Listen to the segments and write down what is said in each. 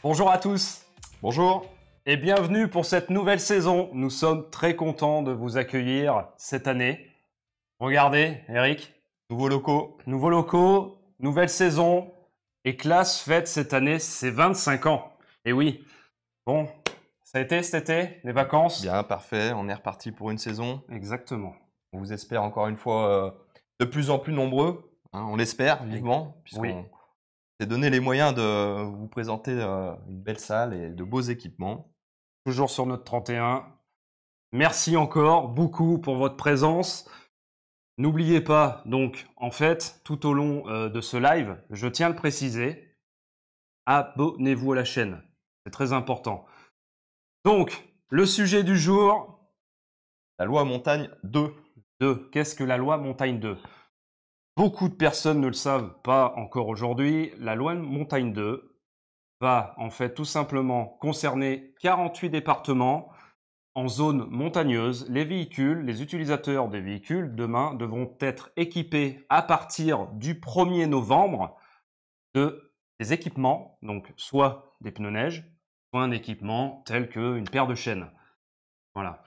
Bonjour à tous Bonjour. et bienvenue pour cette nouvelle saison. Nous sommes très contents de vous accueillir cette année. Regardez, Eric, Nouveaux locaux. nouveaux locaux, nouvelle saison et Classe fête cette année ses 25 ans. Et oui, bon, ça a été cet été, les vacances? Bien, parfait. On est reparti pour une saison. Exactement. On vous espère encore une fois de plus en plus nombreux. Hein, on l'espère vivement, puisqu'on s'est donné les moyens de vous présenter une belle salle et de beaux équipements. Toujours sur notre 31. Merci encore beaucoup pour votre présence. N'oubliez pas, donc, en fait, tout au long de ce live, je tiens à le préciser, abonnez-vous à la chaîne. C'est très important. Donc, le sujet du jour, La loi Montagne 2. qu'est-ce que la loi Montagne 2? Beaucoup de personnes ne le savent pas encore aujourd'hui. La loi Montagne 2 va en fait tout simplement concerner 48 départements en zone montagneuse. Les véhicules, les utilisateurs des véhicules demain devront être équipés à partir du 1er novembre des équipements, donc soit des pneus neige, soit un équipement tel qu'une paire de chaînes. Voilà.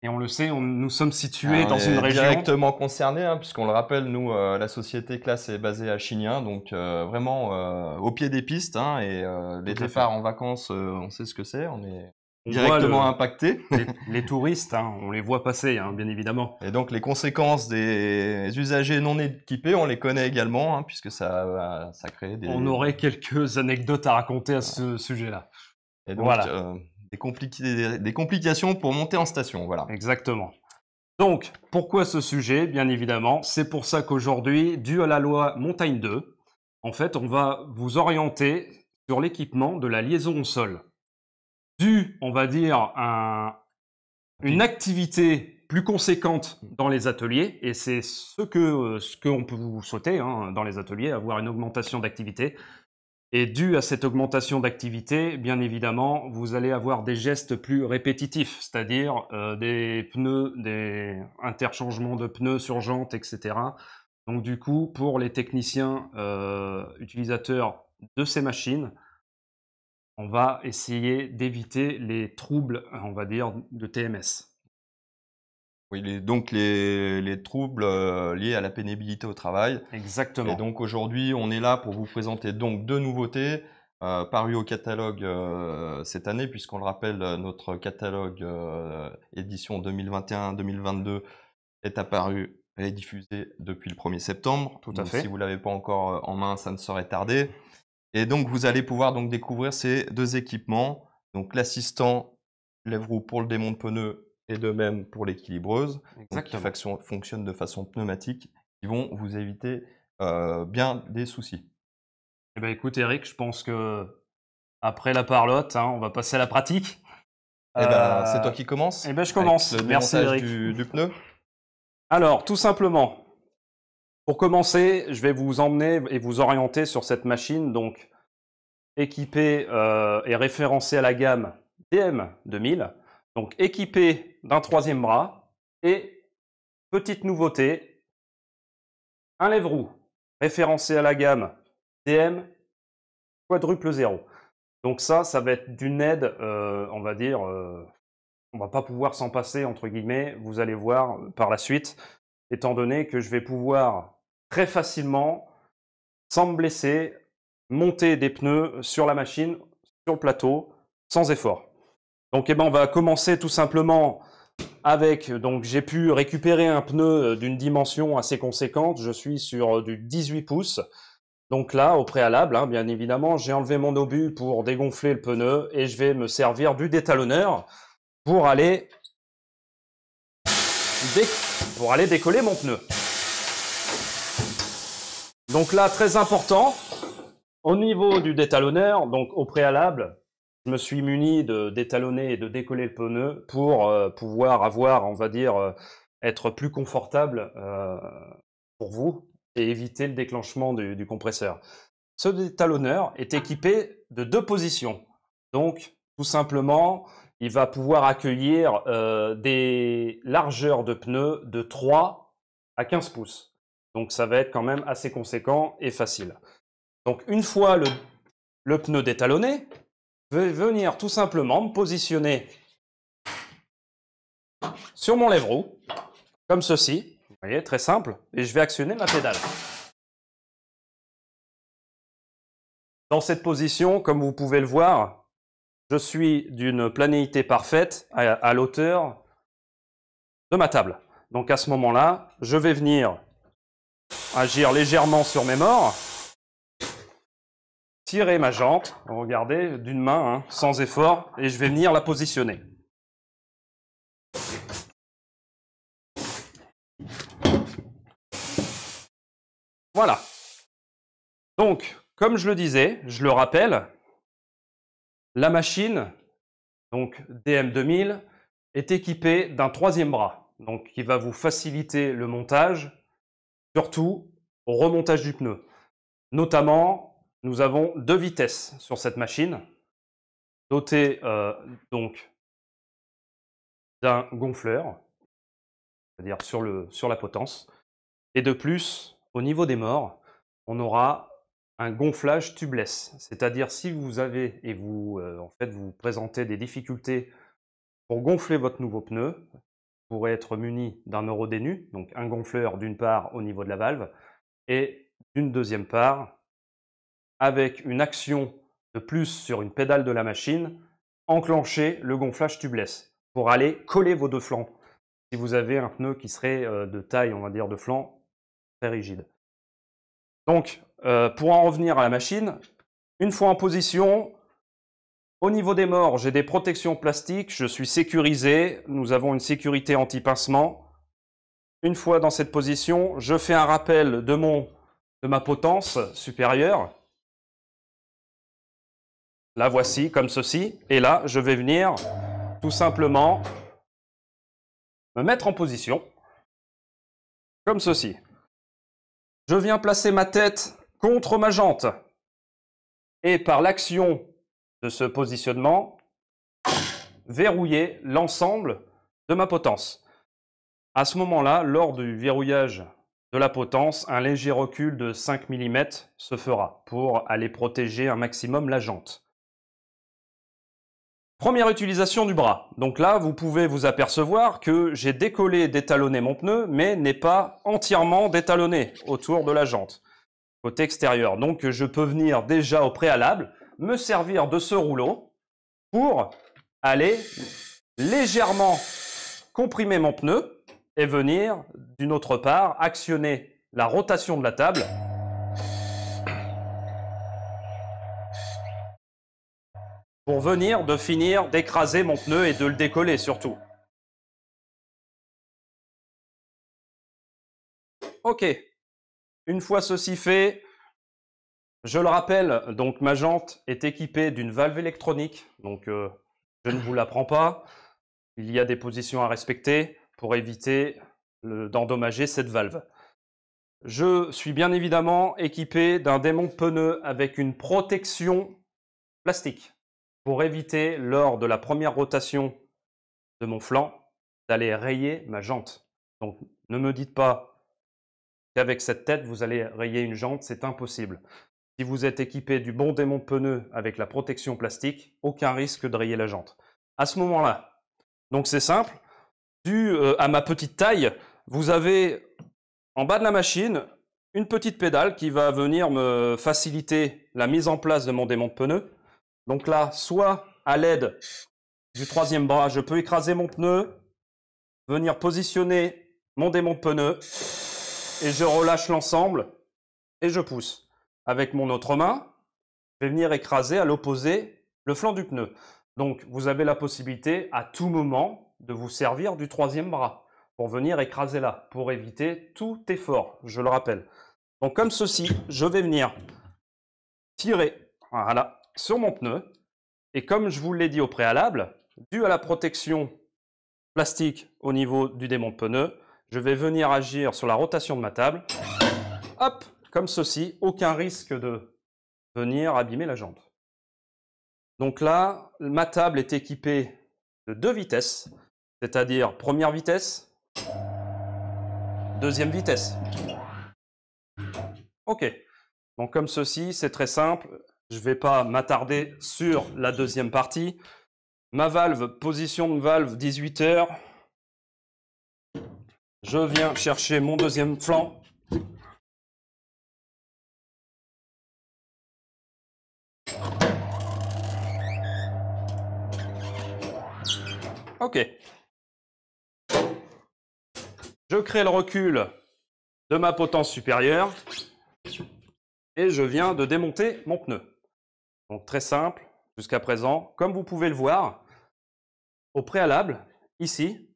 Et on le sait, nous sommes situés dans une région directement concernée, hein, puisqu'on le rappelle, nous, la société Classe est basée à Chignin, donc vraiment au pied des pistes. Hein, et les départs en vacances, on sait ce que c'est. On est directement impacté. Les touristes, hein, on les voit passer, hein, bien évidemment. Et donc les conséquences des usagers non équipés, on les connaît également, hein, puisque ça crée des... On aurait quelques anecdotes à raconter à ce sujet-là. Et donc Voilà. des complications pour monter en station, voilà. Exactement. Donc, pourquoi ce sujet? Bien évidemment, c'est pour ça qu'aujourd'hui, dû à la loi Montagne 2, en fait, on va vous orienter sur l'équipement de la liaison au sol. Dû, on va dire, à une activité plus conséquente dans les ateliers, et c'est ce qu'on peut vous souhaiter hein, dans les ateliers, avoir une augmentation d'activité. Et dû à cette augmentation d'activité, bien évidemment, vous allez avoir des gestes plus répétitifs, c'est-à-dire des pneus, des interchangements de pneus sur jantes, etc. Donc du coup, pour les techniciens utilisateurs de ces machines, on va essayer d'éviter les troubles, on va dire, de TMS. Oui, donc les troubles liés à la pénibilité au travail. Exactement. Et donc aujourd'hui, on est là pour vous présenter donc deux nouveautés parues au catalogue cette année, puisqu'on le rappelle, notre catalogue édition 2021-2022 est apparu et diffusé depuis le 1er septembre. Tout à donc, fait. si vous l'avez pas encore en main, ça ne saurait tarder. Et donc vous allez pouvoir donc découvrir ces deux équipements, donc l'assistant lève-roue pour le démont de pneus et de même pour l'équilibreuse, qui fonctionne de façon pneumatique, qui vont vous éviter bien des soucis. Eh ben, écoute Eric, je pense que après la parlotte, hein, on va passer à la pratique. Eh ben, c'est toi qui commences. Eh ben, je commence. Avec le Merci démontage Eric. du pneu. Alors, tout simplement, pour commencer, je vais vous emmener et vous orienter sur cette machine, donc équipée et référencée à la gamme DM2000, donc équipée d'un 3e bras et petite nouveauté, un lève-roue référencé à la gamme DM quadruple 0. Donc ça va être d'une aide, on va dire, on va pas pouvoir s'en passer, entre guillemets, vous allez voir par la suite, étant donné que je vais pouvoir très facilement, sans me blesser, monter des pneus sur la machine, sur le plateau, sans effort. Donc eh ben, on va commencer tout simplement avec, donc j'ai pu récupérer un pneu d'une dimension assez conséquente, je suis sur du 18 pouces. Donc là, au préalable, hein, bien évidemment, j'ai enlevé mon obus pour dégonfler le pneu et je vais me servir du détalonneur pour aller décoller mon pneu. Donc là, très important, au niveau du détalonneur, donc au préalable, je me suis muni de détalonner et de décoller le pneu pour pouvoir avoir, on va dire, être plus confortable pour vous et éviter le déclenchement du compresseur. Ce détalonneur est équipé de 2 positions. Donc, tout simplement, il va pouvoir accueillir des largeurs de pneus de 3 à 15 pouces. Donc, ça va être quand même assez conséquent et facile. Donc, une fois le pneu détalonné, Je vais venir tout simplement me positionner sur mon lèvre-roue, comme ceci. Vous voyez, très simple. Et je vais actionner ma pédale. Dans cette position, comme vous pouvez le voir, je suis d'une planéité parfaite à l'auteur de ma table. Donc à ce moment-là, je vais venir agir légèrement sur mes morts, tirer ma jante, regardez, d'une main, hein, sans effort, et je vais venir la positionner. Voilà. Donc, comme je le disais, je le rappelle, la machine, donc DM2000, est équipée d'un troisième bras, donc qui va vous faciliter le montage, surtout au remontage du pneu. Notamment, nous avons 2 vitesses sur cette machine, dotée donc d'un gonfleur, c'est-à-dire sur la potence, et de plus, au niveau des morts, on aura un gonflage tubeless, c'est-à-dire si vous avez et vous en fait vous présentez des difficultés pour gonfler votre nouveau pneu, vous pourrez être muni d'un eurodénu, donc un gonfleur d'une part au niveau de la valve et d'une deuxième part avec une action de plus sur une pédale de la machine, enclencher le gonflage tubeless pour aller coller vos deux flancs si vous avez un pneu qui serait de taille, on va dire, de flanc très rigide. Donc, pour en revenir à la machine, une fois en position, au niveau des morts, j'ai des protections plastiques, je suis sécurisé, nous avons une sécurité anti-pincement. Une fois dans cette position, je fais un rappel de ma potence supérieure. La voici, comme ceci, et là, je vais venir tout simplement me mettre en position, comme ceci. Je viens placer ma tête contre ma jante, et par l'action de ce positionnement, verrouiller l'ensemble de ma potence. À ce moment-là, lors du verrouillage de la potence, un léger recul de 5 mm se fera pour aller protéger un maximum la jante. Première utilisation du bras. Donc là, vous pouvez vous apercevoir que j'ai décollé et détalonné mon pneu, mais n'est pas entièrement détalonné autour de la jante, côté extérieur. Donc je peux venir déjà au préalable, me servir de ce rouleau pour aller légèrement comprimer mon pneu et venir d'une autre part actionner la rotation de la table pour venir de finir d'écraser mon pneu et de le décoller surtout. Ok, une fois ceci fait, je le rappelle, donc ma jante est équipée d'une valve électronique, donc je ne vous l'apprends pas. Il y a des positions à respecter pour éviter d'endommager cette valve. Je suis bien évidemment équipé d'un démonte pneu avec une protection plastique pour éviter, lors de la première rotation de mon flanc, d'aller rayer ma jante. Donc ne me dites pas qu'avec cette tête, vous allez rayer une jante, c'est impossible. Si vous êtes équipé du bon démonte pneu avec la protection plastique, aucun risque de rayer la jante. À ce moment-là, donc c'est simple, dû à ma petite taille, vous avez en bas de la machine une petite pédale qui va venir me faciliter la mise en place de mon démonte pneu. Donc là, soit à l'aide du troisième bras, je peux écraser mon pneu, venir positionner mon démonte pneu et je relâche l'ensemble et je pousse. Avec mon autre main, je vais venir écraser à l'opposé le flanc du pneu. Donc vous avez la possibilité à tout moment de vous servir du troisième bras pour venir écraser là, pour éviter tout effort, je le rappelle. Donc comme ceci, je vais venir tirer voilà, sur mon pneu. Et comme je vous l'ai dit au préalable, dû à la protection plastique au niveau du démonte pneu, je vais venir agir sur la rotation de ma table. Hop, comme ceci, aucun risque de venir abîmer la jante. Donc là, ma table est équipée de 2 vitesses, c'est-à-dire première vitesse, deuxième vitesse. Ok, donc comme ceci, c'est très simple. je ne vais pas m'attarder sur la deuxième partie. Ma valve, position de valve 18 heures. Je viens chercher mon deuxième flanc. Ok. Je crée le recul de ma potence supérieure et je viens de démonter mon pneu. Donc très simple jusqu'à présent. Comme vous pouvez le voir, au préalable, ici,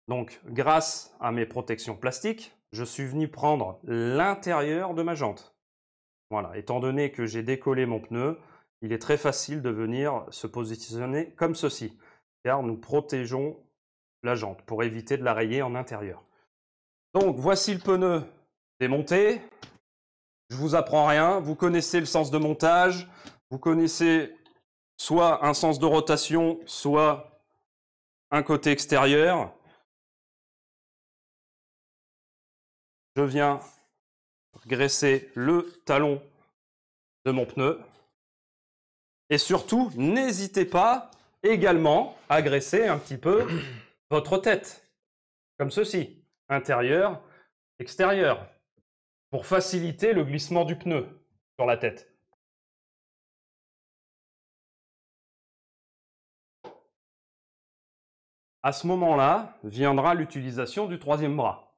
donc grâce à mes protections plastiques, je suis venu prendre l'intérieur de ma jante. Voilà, étant donné que j'ai décollé mon pneu, il est très facile de venir se positionner comme ceci, car nous protégeons la jante pour éviter de la rayer en intérieur. Donc voici le pneu démonté. Je vous apprends rien, vous connaissez le sens de montage, vous connaissez soit un sens de rotation, soit un côté extérieur. Je viens graisser le talon de mon pneu. Et surtout, n'hésitez pas également à graisser un petit peu votre tête, comme ceci, intérieur, extérieur, pour faciliter le glissement du pneu sur la tête. À ce moment-là, viendra l'utilisation du troisième bras,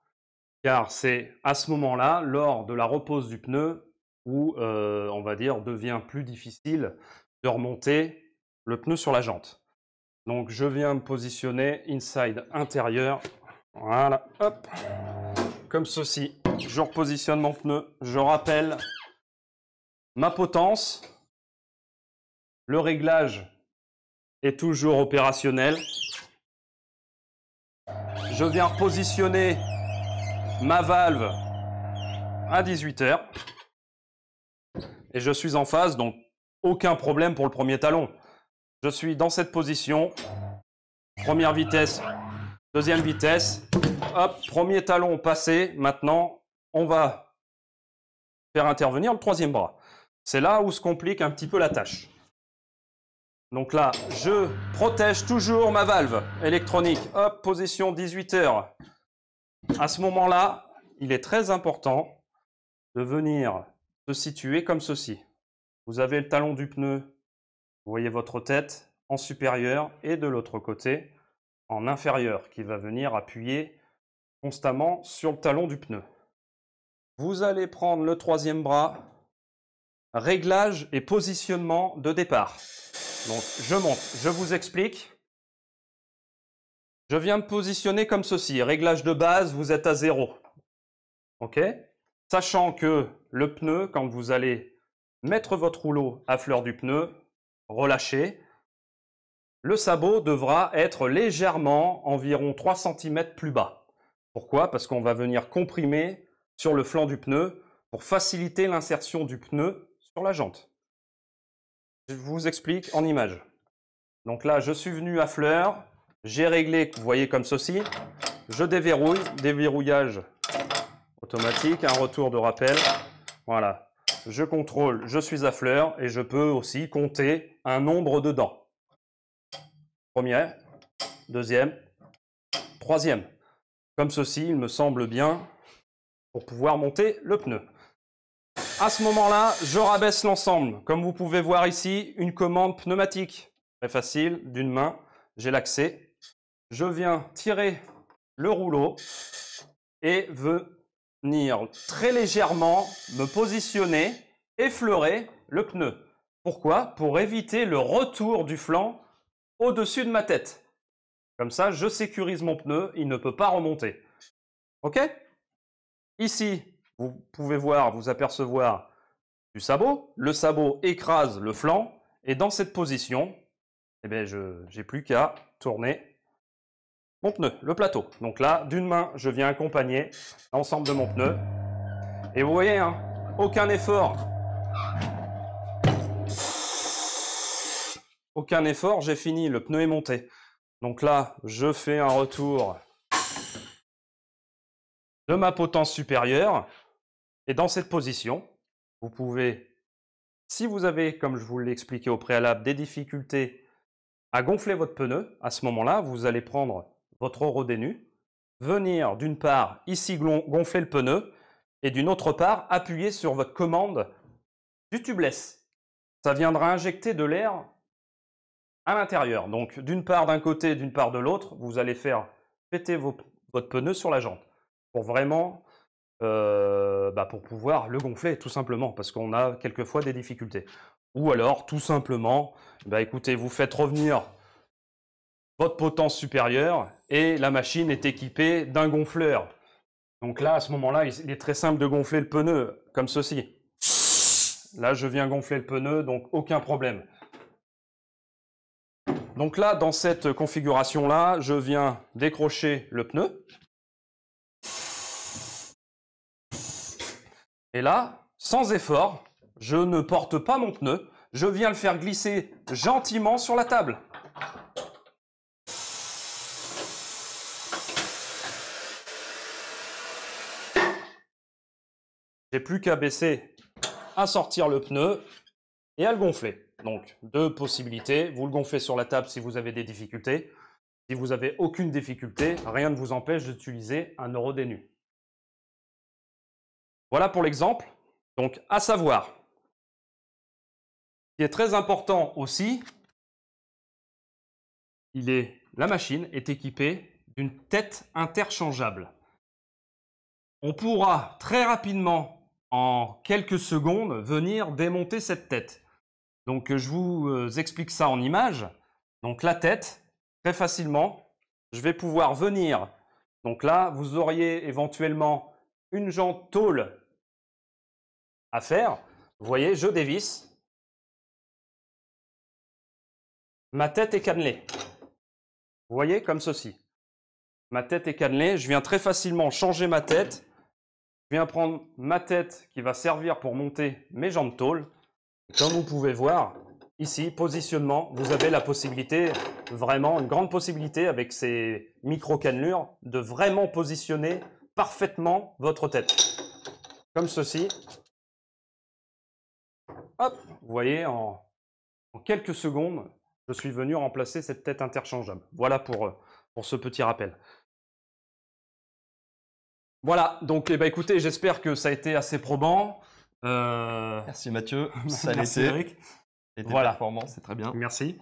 car c'est à ce moment-là, lors de la repose du pneu, où, on va dire, devient plus difficile de remonter le pneu sur la jante. Donc je viens me positionner inside intérieur, voilà, hop, comme ceci. Je repositionne mon pneu, je rappelle ma potence, le réglage est toujours opérationnel. Je viens repositionner ma valve à 18 heures et je suis en phase, donc aucun problème pour le premier talon. Je suis dans cette position, première vitesse, deuxième vitesse, hop, premier talon passé. Maintenant, on va faire intervenir le troisième bras. C'est là où se complique un petit peu la tâche. Donc là, je protège toujours ma valve électronique. Hop, position 18 heures. À ce moment-là, il est très important de venir se situer comme ceci. Vous avez le talon du pneu, vous voyez votre tête en supérieur et de l'autre côté en inférieur qui va venir appuyer constamment sur le talon du pneu. Vous allez prendre le troisième bras, réglage et positionnement de départ. Donc je monte, je vous explique. Je viens me positionner comme ceci. Réglage de base, vous êtes à 0. OK ? Sachant que le pneu, quand vous allez mettre votre rouleau à fleur du pneu, relâcher, le sabot devra être légèrement, environ 3 cm plus bas. Pourquoi ? Parce qu'on va venir comprimer sur le flanc du pneu pour faciliter l'insertion du pneu sur la jante. Je vous explique en image. Donc là, je suis venu à fleur, j'ai réglé, vous voyez comme ceci, je déverrouille, déverrouillage automatique, un retour de rappel, voilà. Je contrôle, je suis à fleur et je peux aussi compter un nombre de dents. Première, deuxième, troisième. Comme ceci, il me semble bien pour pouvoir monter le pneu. À ce moment-là, je rabaisse l'ensemble. Comme vous pouvez voir ici, une commande pneumatique. Très facile, d'une main, j'ai l'accès. Je viens tirer le rouleau et venir très légèrement me positionner, effleurer le pneu. Pourquoi ? Pour éviter le retour du flanc au-dessus de ma tête. Comme ça, je sécurise mon pneu, il ne peut pas remonter. OK ? Ici, vous pouvez voir, vous apercevoir du sabot. Le sabot écrase le flanc et dans cette position, eh bien, je n'ai plus qu'à tourner mon pneu, le plateau. Donc là, d'une main, je viens accompagner l'ensemble de mon pneu. Et vous voyez, hein, aucun effort. Aucun effort, j'ai fini, le pneu est monté. Donc là, je fais un retour de ma potence supérieure. Et dans cette position, vous pouvez Si vous avez, comme je vous l'ai expliqué au préalable, des difficultés à gonfler votre pneu, à ce moment-là, vous allez prendre votre Eurodénu, venir d'une part ici gonfler le pneu et d'une autre part appuyer sur votre commande du tubeless. Ça viendra injecter de l'air à l'intérieur. Donc d'une part d'un côté, d'une part de l'autre, vous allez faire péter votre pneu sur la jante pour vraiment pour pouvoir le gonfler tout simplement parce qu'on a quelquefois des difficultés. Ou alors tout simplement, écoutez, vous faites revenir votre potence supérieure et la machine est équipée d'un gonfleur. Donc là, à ce moment-là, il est très simple de gonfler le pneu comme ceci. Là, je viens gonfler le pneu, donc aucun problème. Donc là, dans cette configuration-là, je viens décrocher le pneu. Et là, sans effort, je ne porte pas mon pneu, je viens le faire glisser gentiment sur la table. J'ai plus qu'à baisser, à sortir le pneu et à le gonfler. Donc, deux possibilités. Vous le gonflez sur la table si vous avez des difficultés. Si vous n'avez aucune difficulté, rien ne vous empêche d'utiliser un Eurodénu. Voilà pour l'exemple. Donc, à savoir, ce qui est très important aussi, la machine est équipée d'une tête interchangeable. On pourra très rapidement, en quelques secondes, venir démonter cette tête. Donc, je vous explique ça en image. Donc, la tête, très facilement, je vais pouvoir venir. Donc là, vous auriez éventuellement une jante tôle à faire. Vous voyez, je dévisse. Ma tête est cannelée. Vous voyez, comme ceci. Ma tête est cannelée. Je viens très facilement changer ma tête. Je viens prendre ma tête qui va servir pour monter mes jantes tôle. Comme vous pouvez voir, ici, positionnement, vous avez la possibilité, vraiment une grande possibilité avec ces micro-cannelures, de vraiment positionner parfaitement votre tête. Comme ceci. Hop, vous voyez, en quelques secondes, je suis venu remplacer cette tête interchangeable. Voilà pour ce petit rappel. Voilà, donc écoutez, j'espère que ça a été assez probant. Merci Mathieu, ça Merci Eric. Voilà. Performant, c'est très bien. Merci.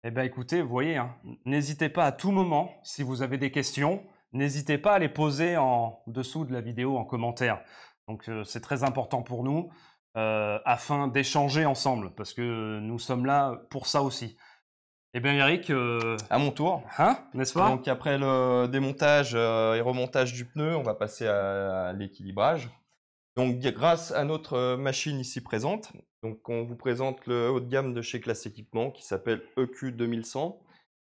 Écoutez, vous voyez, hein, n'hésitez pas à tout moment, si vous avez des questions, n'hésitez pas à les poser en dessous de la vidéo en commentaire. Donc c'est très important pour nous, afin d'échanger ensemble, parce que nous sommes là pour ça aussi. Eric, à mon tour, hein, n'est-ce pas? Donc après le démontage et remontage du pneu, on va passer à l'équilibrage. Donc grâce à notre machine ici présente, donc on vous présente le haut de gamme de chez Classe Équipement qui s'appelle EQ 2100.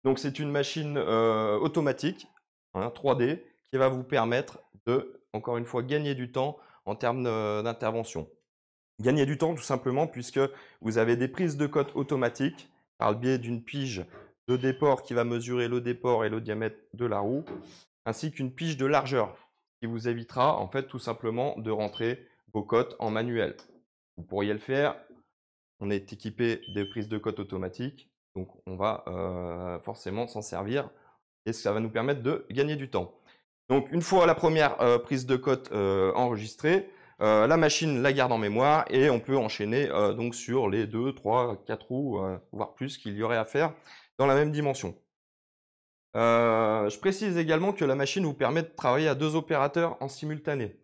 Donc c'est une machine automatique, hein, 3D, qui va vous permettre de, encore une fois, gagner du temps en termes d'intervention. Gagner du temps tout simplement puisque vous avez des prises de cote automatiques par le biais d'une pige de déport qui va mesurer le déport et le diamètre de la roue, ainsi qu'une pige de largeur qui vous évitera en fait tout simplement de rentrer vos cotes en manuel. Vous pourriez le faire, on est équipé des prises de cote automatiques, donc on va forcément s'en servir et ça va nous permettre de gagner du temps. Donc une fois la première prise de cote enregistrée, la machine la garde en mémoire et on peut enchaîner donc sur les 2, 3, 4 roues, voire plus qu'il y aurait à faire dans la même dimension. Je précise également que la machine vous permet de travailler à 2 opérateurs en simultané,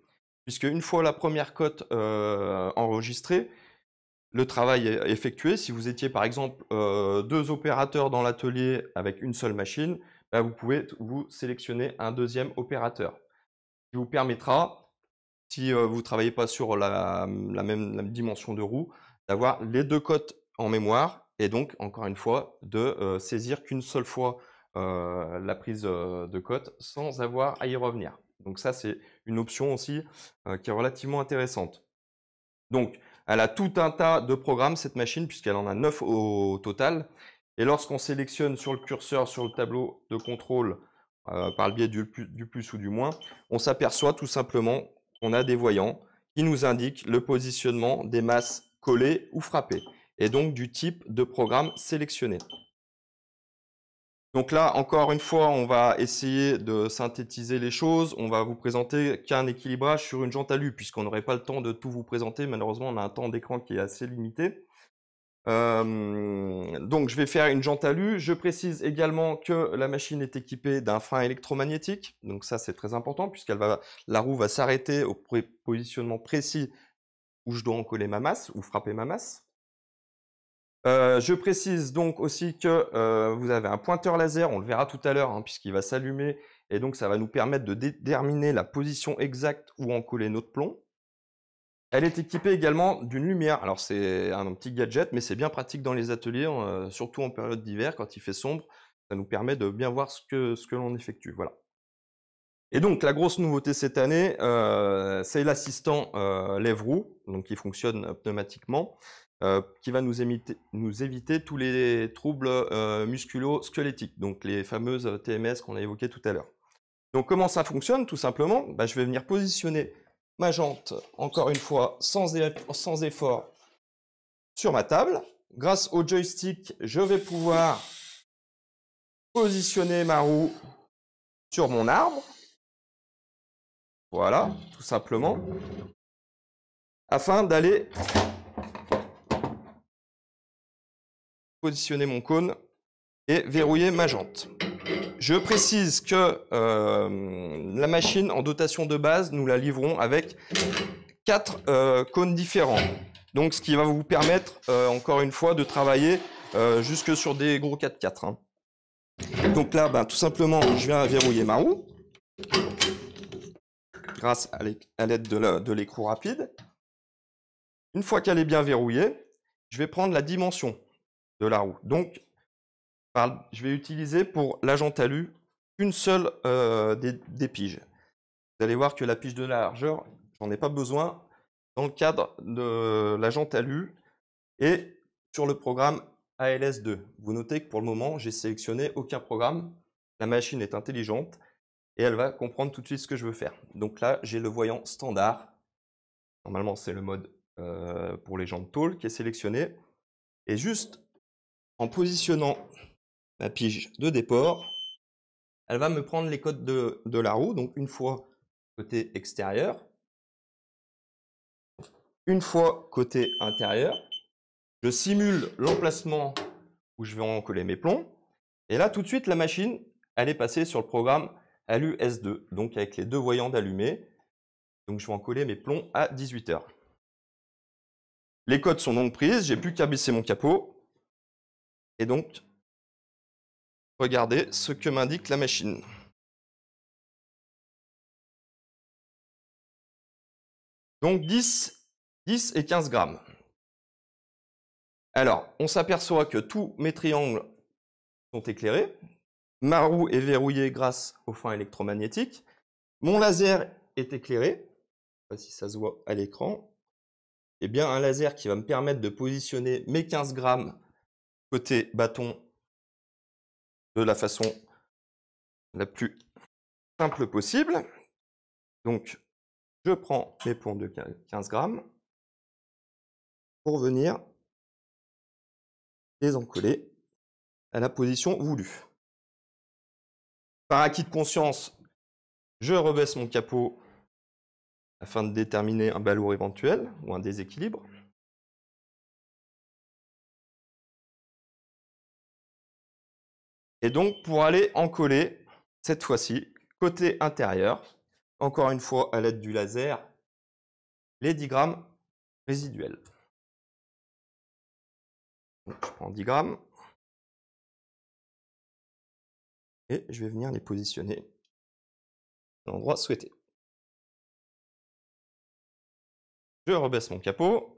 puisque une fois la première cote enregistrée, le travail est effectué. Si vous étiez par exemple 2 opérateurs dans l'atelier avec une seule machine, vous pouvez vous sélectionner un deuxième opérateur, qui vous permettra, si vous ne travaillez pas sur la même dimension de roue, d'avoir les 2 cotes en mémoire et donc, encore une fois, de saisir qu'une seule fois la prise de cote sans avoir à y revenir. Donc ça, c'est une option aussi qui est relativement intéressante. Donc, elle a tout un tas de programmes, cette machine, puisqu'elle en a 9 au total. Et lorsqu'on sélectionne sur le curseur, sur le tableau de contrôle, par le biais du plus ou du moins, on s'aperçoit tout simplement qu'on a des voyants qui nous indiquent le positionnement des masses coller ou frapper, et donc du type de programme sélectionné. Donc là, encore une fois, on va essayer de synthétiser les choses. On va vous présenter qu'un équilibrage sur une jante alu, puisqu'on n'aurait pas le temps de tout vous présenter. Malheureusement, on a un temps d'écran qui est assez limité. Donc, je vais faire une jante alu. Je précise également que la machine est équipée d'un frein électromagnétique. Donc ça, c'est très important, la roue va s'arrêter au positionnement précis où je dois en coller ma masse ou frapper ma masse. Je précise donc aussi que vous avez un pointeur laser, on le verra tout à l'heure, hein, puisqu'il va s'allumer, et donc ça va nous permettre de déterminer la position exacte où en coller notre plomb. Elle est équipée également d'une lumière. Alors c'est un petit gadget, mais c'est bien pratique dans les ateliers, surtout en période d'hiver, quand il fait sombre. Ça nous permet de bien voir ce que l'on effectue. Voilà. Et donc la grosse nouveauté cette année, c'est l'assistant lève-roue, donc qui fonctionne pneumatiquement. Qui va nous éviter tous les troubles musculo-squelettiques, donc les fameuses TMS qu'on a évoquées tout à l'heure. Donc comment ça fonctionne? Tout simplement, je vais venir positionner ma jante, encore une fois, sans effort, sur ma table. Grâce au joystick, je vais pouvoir positionner ma roue sur mon arbre. Voilà, tout simplement. Afin d'aller positionner mon cône et verrouiller ma jante. Je précise que la machine en dotation de base, nous la livrons avec 4 cônes différents. Donc ce qui va vous permettre, encore une fois, de travailler jusque sur des gros 4x4. Hein. Donc là, tout simplement, je viens verrouiller ma roue grâce à l'aide de l'écrou rapide. Une fois qu'elle est bien verrouillée, je vais prendre la dimension de la roue. Donc, je vais utiliser pour la jante alu une seule des piges. Vous allez voir que la pige de largeur, j'en ai pas besoin dans le cadre de la jante alu et sur le programme ALS2. Vous notez que pour le moment, j'ai sélectionné aucun programme. La machine est intelligente et elle va comprendre tout de suite ce que je veux faire. Donc là, j'ai le voyant standard. Normalement, c'est le mode pour les jantes tôle qui est sélectionné. Et juste en positionnant ma pige de déport, elle va me prendre les codes de la roue. Donc une fois côté extérieur, une fois côté intérieur. Je simule l'emplacement où je vais en coller mes plombs. Et là, tout de suite, la machine, elle est passée sur le programme ALU S2, donc avec les 2 voyants d'allumés. Donc je vais en coller mes plombs à 18 h. Les codes sont donc prises, j'ai plus qu'à baisser mon capot. Et donc, regardez ce que m'indique la machine. Donc 10 et 15 grammes. Alors, on s'aperçoit que tous mes triangles sont éclairés. Ma roue est verrouillée grâce au frein électromagnétique. Mon laser est éclairé. Je ne sais pas si ça se voit à l'écran. Eh bien, un laser qui va me permettre de positionner mes 15 grammes côté bâton de la façon la plus simple possible. Donc, je prends mes plombs de 15 grammes pour venir les encoller à la position voulue. Par acquis de conscience, je rebaisse mon capot afin de déterminer un balourd éventuel ou un déséquilibre. Et donc, pour aller encoller, cette fois-ci, côté intérieur, encore une fois à l'aide du laser, les 10 grammes résiduels. Donc, je prends 10 grammes et je vais venir les positionner à l'endroit souhaité. Je rebaisse mon capot.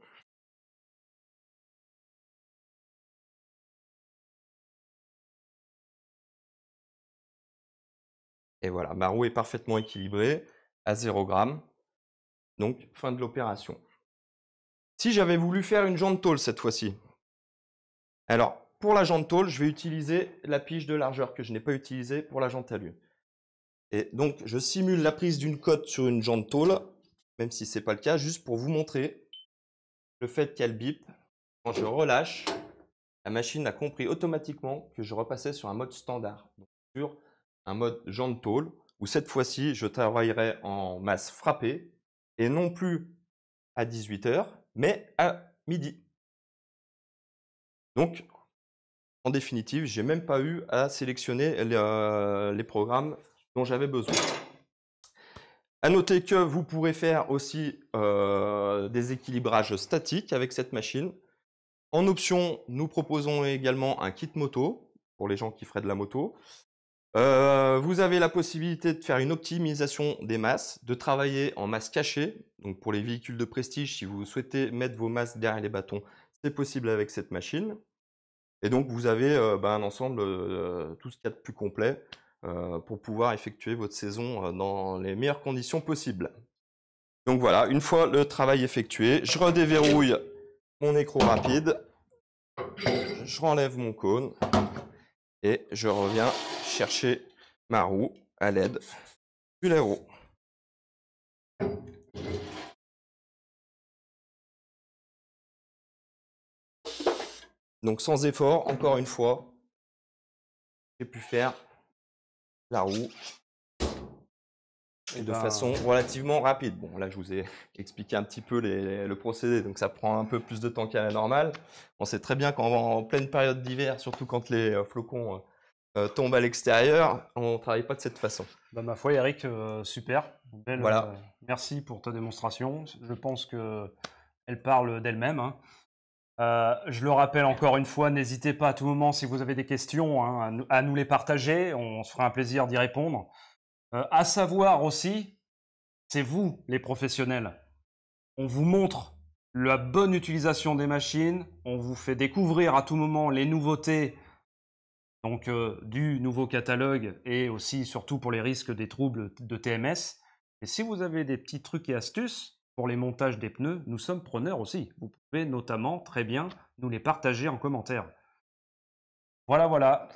Et voilà, ma roue est parfaitement équilibrée à 0 g. Donc, fin de l'opération. Si j'avais voulu faire une jante tôle cette fois-ci, alors pour la jante tôle, je vais utiliser la pige de largeur que je n'ai pas utilisée pour la jante alu. Et donc, je simule la prise d'une cote sur une jante tôle, même si ce n'est pas le cas, juste pour vous montrer le fait qu'elle bip, quand je relâche, la machine a compris automatiquement que je repassais sur un mode standard, donc sur un mode jante tôle, où cette fois-ci, je travaillerai en masse frappée, et non plus à 18 h, mais à midi. Donc, en définitive, j'ai même pas eu à sélectionner les programmes dont j'avais besoin. À noter que vous pourrez faire aussi des équilibrages statiques avec cette machine. En option, nous proposons également un kit moto pour les gens qui feraient de la moto. Vous avez la possibilité de faire une optimisation des masses, de travailler en masse cachée. Donc pour les véhicules de prestige, si vous souhaitez mettre vos masses derrière les bâtons, c'est possible avec cette machine. Et donc vous avez un ensemble, tout ce qu'il y a de plus complet pour pouvoir effectuer votre saison dans les meilleures conditions possibles. Donc voilà, une fois le travail effectué, je redéverrouille mon écrou rapide, je renlève mon cône et je reviens chercher ma roue à l'aide du l'aéro. Donc sans effort, encore une fois, j'ai pu faire la roue et de façon relativement rapide. Bon, là, je vous ai expliqué un petit peu le procédé, donc ça prend un peu plus de temps qu'à la normale. On sait très bien qu'en pleine période d'hiver, surtout quand les flocons tombent à l'extérieur, on ne travaille pas de cette façon. Bah, ma foi, Eric, super. Voilà. Merci pour ta démonstration. Je pense qu'elle parle d'elle-même. Hein. Je le rappelle encore une fois, n'hésitez pas à tout moment, si vous avez des questions, hein, à nous les partager. On se fera un plaisir d'y répondre. À savoir aussi, c'est vous les professionnels. On vous montre la bonne utilisation des machines. On vous fait découvrir à tout moment les nouveautés donc, du nouveau catalogue et aussi surtout pour les risques des troubles de TMS. Et si vous avez des petits trucs et astuces pour les montages des pneus, nous sommes preneurs aussi. Vous pouvez notamment très bien nous les partager en commentaire. Voilà, voilà.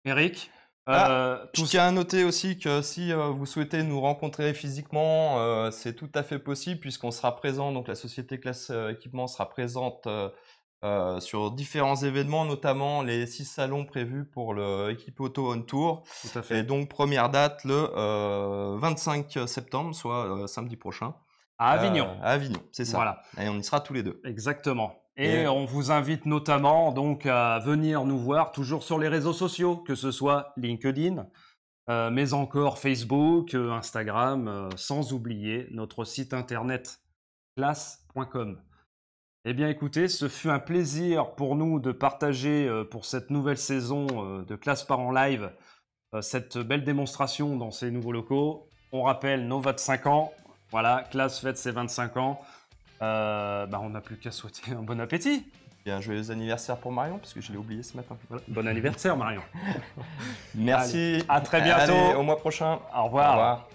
Eric, je tiens à noter aussi que si vous souhaitez nous rencontrer physiquement, c'est tout à fait possible puisqu'on sera présent, donc la société Classe Équipement sera présente sur différents événements, notamment les 6 salons prévus pour le Équipé Auto On Tour. Tout à fait. Et donc première date le 25 septembre, soit samedi prochain. À Avignon. À Avignon, c'est ça. Voilà. Et on y sera tous les deux. Exactement. Et on vous invite notamment donc à venir nous voir toujours sur les réseaux sociaux, que ce soit LinkedIn, mais encore Facebook, Instagram, sans oublier notre site internet classe.com. Eh bien écoutez, ce fut un plaisir pour nous de partager pour cette nouvelle saison de Classe Par en Live cette belle démonstration dans ces nouveaux locaux. On rappelle nos 25 ans, voilà, Classe fête ses 25 ans. On n'a plus qu'à souhaiter un bon appétit. Et un joyeux anniversaire pour Marion, parce que je l'ai oublié ce matin. Voilà. Bon anniversaire, Marion. Merci. Allez, à très bientôt. Allez, au mois prochain. Au revoir. Au revoir.